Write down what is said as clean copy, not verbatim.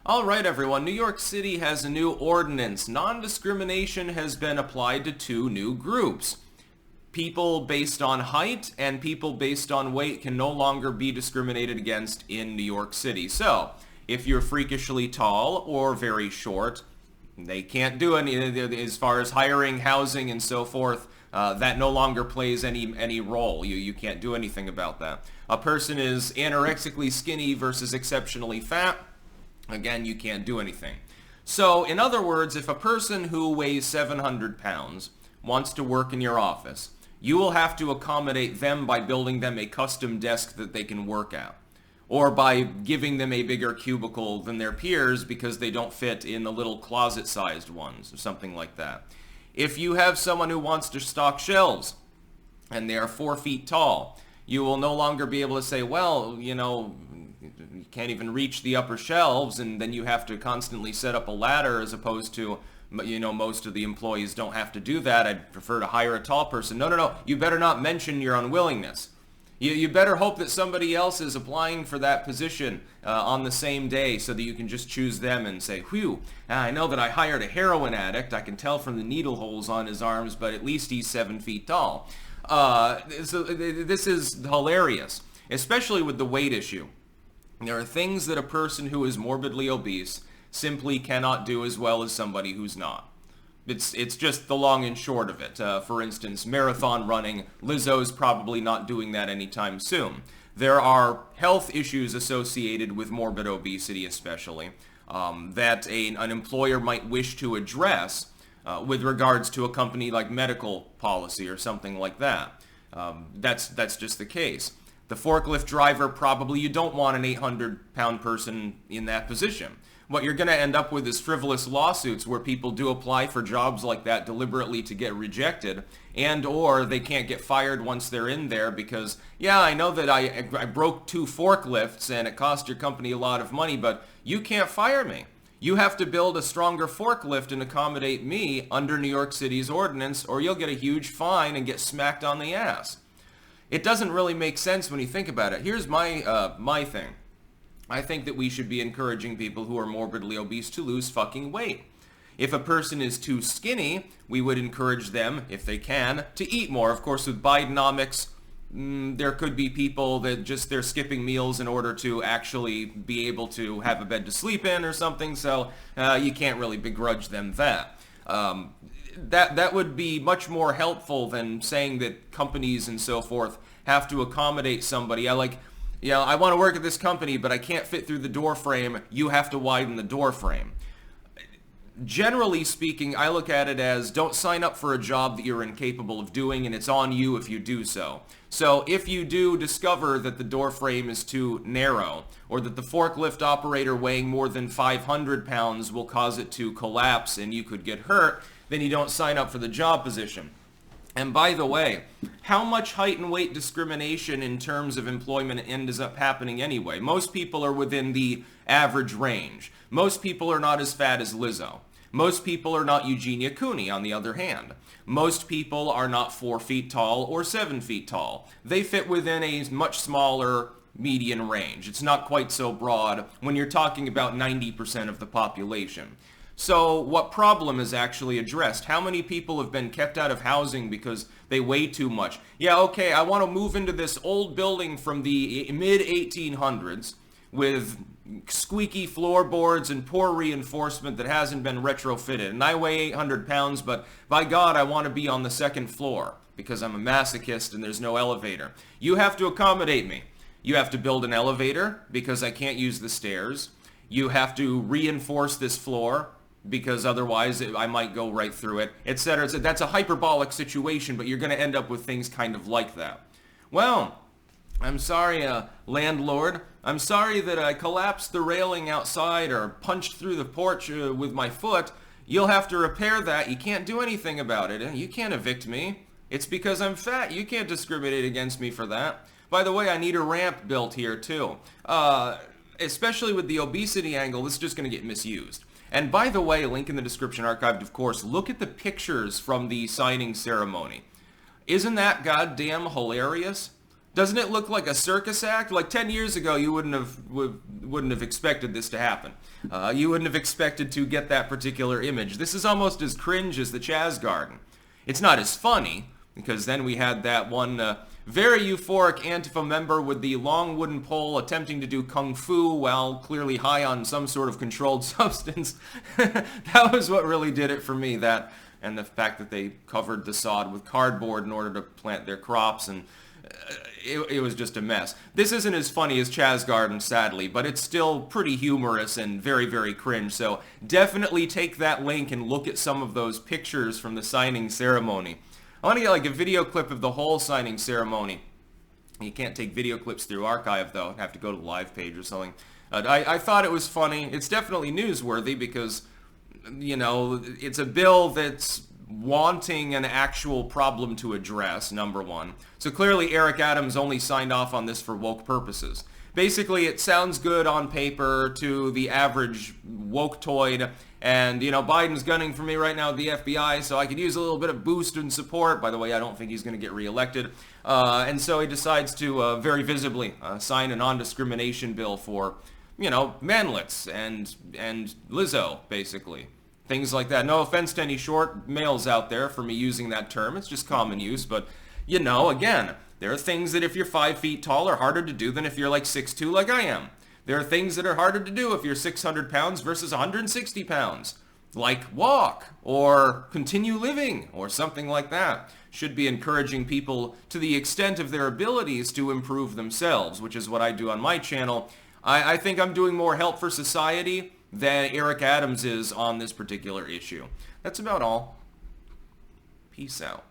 All right, everyone. New York City has a new ordinance. Non-discrimination has been applied to two new groups. People based on height and people based on weight can no longer be discriminated against in New York City. So, if you're freakishly tall or very short, they can't do any, as far as hiring, housing, and so forth. That no longer plays any role. You can't do anything about that. A person is anorexically skinny versus exceptionally fat. Again, you can't do anything. So, in other words, if a person who weighs 700 pounds wants to work in your office, you will have to accommodate them by building them a custom desk that they can work at, or by giving them a bigger cubicle than their peers because they don't fit in the little closet-sized ones, or something like that. If you have someone who wants to stock shelves, and they are 4 feet tall, you will no longer be able to say, well, you can't even reach the upper shelves, and then you have to constantly set up a ladder, as opposed to, most of the employees don't have to do that. I'd prefer to hire a tall person. No. You better not mention your unwillingness. You better hope that somebody else is applying for that position on the same day so that you can just choose them and say, whew, I know that I hired a heroin addict. I can tell from the needle holes on his arms, but at least he's 7 feet tall. So this is hilarious, especially with the weight issue. There are things that a person who is morbidly obese simply cannot do as well as somebody who's not. It's just the long and short of it. For instance, marathon running, Lizzo's probably not doing that anytime soon. There are health issues associated with morbid obesity especially, that an employer might wish to address with regards to a company like medical policy or something like that. That's just the case. The forklift driver, probably you don't want an 800-pound person in that position. What you're going to end up with is frivolous lawsuits where people do apply for jobs like that deliberately to get rejected, and or they can't get fired once they're in there because, yeah, I know that I broke 2 forklifts and it cost your company a lot of money, but you can't fire me. You have to build a stronger forklift and accommodate me under New York City's ordinance, or you'll get a huge fine and get smacked on the ass. It doesn't really make sense when you think about it. Here's my thing. I think that we should be encouraging people who are morbidly obese to lose fucking weight. If a person is too skinny, we would encourage them, if they can, to eat more. Of course, with Bidenomics, there could be people that they're skipping meals in order to actually be able to have a bed to sleep in or something, so you can't really begrudge them that. That would be much more helpful than saying that companies and so forth have to accommodate somebody. I want to work at this company, but I can't fit through the door frame. You have to widen the door frame. Generally speaking, I look at it as don't sign up for a job that you're incapable of doing, and it's on you if you do so. So if you do discover that the door frame is too narrow, or that the forklift operator weighing more than 500 pounds will cause it to collapse and you could get hurt, then you don't sign up for the job position. And by the way, how much height and weight discrimination in terms of employment ends up happening anyway? Most people are within the average range. Most people are not as fat as Lizzo. Most people are not Eugenia Cooney, on the other hand. Most people are not 4 feet tall or 7 feet tall. They fit within a much smaller median range. It's not quite so broad when you're talking about 90% of the population. So what problem is actually addressed? How many people have been kept out of housing because they weigh too much? Yeah, okay, I want to move into this old building from the mid-1800s with squeaky floorboards and poor reinforcement that hasn't been retrofitted. And I weigh 800 pounds, but by God, I want to be on the 2nd floor because I'm a masochist and there's no elevator. You have to accommodate me. You have to build an elevator because I can't use the stairs. You have to reinforce this floor because otherwise I might go right through it, etc. That's a hyperbolic situation, but you're going to end up with things kind of like that. Well, I'm sorry, landlord. I'm sorry that I collapsed the railing outside or punched through the porch with my foot. You'll have to repair that. You can't do anything about it. You can't evict me. It's because I'm fat. You can't discriminate against me for that. By the way, I need a ramp built here too. Especially with the obesity angle, this is just going to get misused. And by the way, link in the description, archived of course, look at the pictures from the signing ceremony. Isn't that goddamn hilarious? Doesn't it look like a circus act? Like 10 years ago, you wouldn't have expected this to happen. You wouldn't have expected to get that particular image. This is almost as cringe as the Chaz Garden. It's not as funny, because then we had that one very euphoric Antifa member with the long wooden pole attempting to do kung fu while clearly high on some sort of controlled substance. That was what really did it for me, that and the fact that they covered the sod with cardboard in order to plant their crops, and it was just a mess. This isn't as funny as Chaz Garden, sadly, but it's still pretty humorous and very, very cringe, so definitely take that link and look at some of those pictures from the signing ceremony. I want to get like a video clip of the whole signing ceremony. You can't take video clips through Archive, though. I'd have to go to the live page or something. I thought it was funny. It's definitely newsworthy because, you know, it's a bill that's wanting an actual problem to address, number one. So clearly Eric Adams only signed off on this for woke purposes. Basically, it sounds good on paper to the average woke-toid, and, you know, Biden's gunning for me right now at the FBI, so I could use a little bit of boost and support. By the way, I don't think he's going to get reelected. And so he decides to very visibly sign a non-discrimination bill for, you know, manlets and Lizzo, basically. Things like that. No offense to any short males out there for me using that term. It's just common use. But, you know, again, there are things that if you're 5 feet tall are harder to do than if you're like 6'2" like I am. There are things that are harder to do if you're 600 pounds versus 160 pounds. Like walk or continue living or something like that. Should be encouraging people to the extent of their abilities to improve themselves, which is what I do on my channel. I think I'm doing more help for society than Eric Adams is on this particular issue. That's about all. Peace out.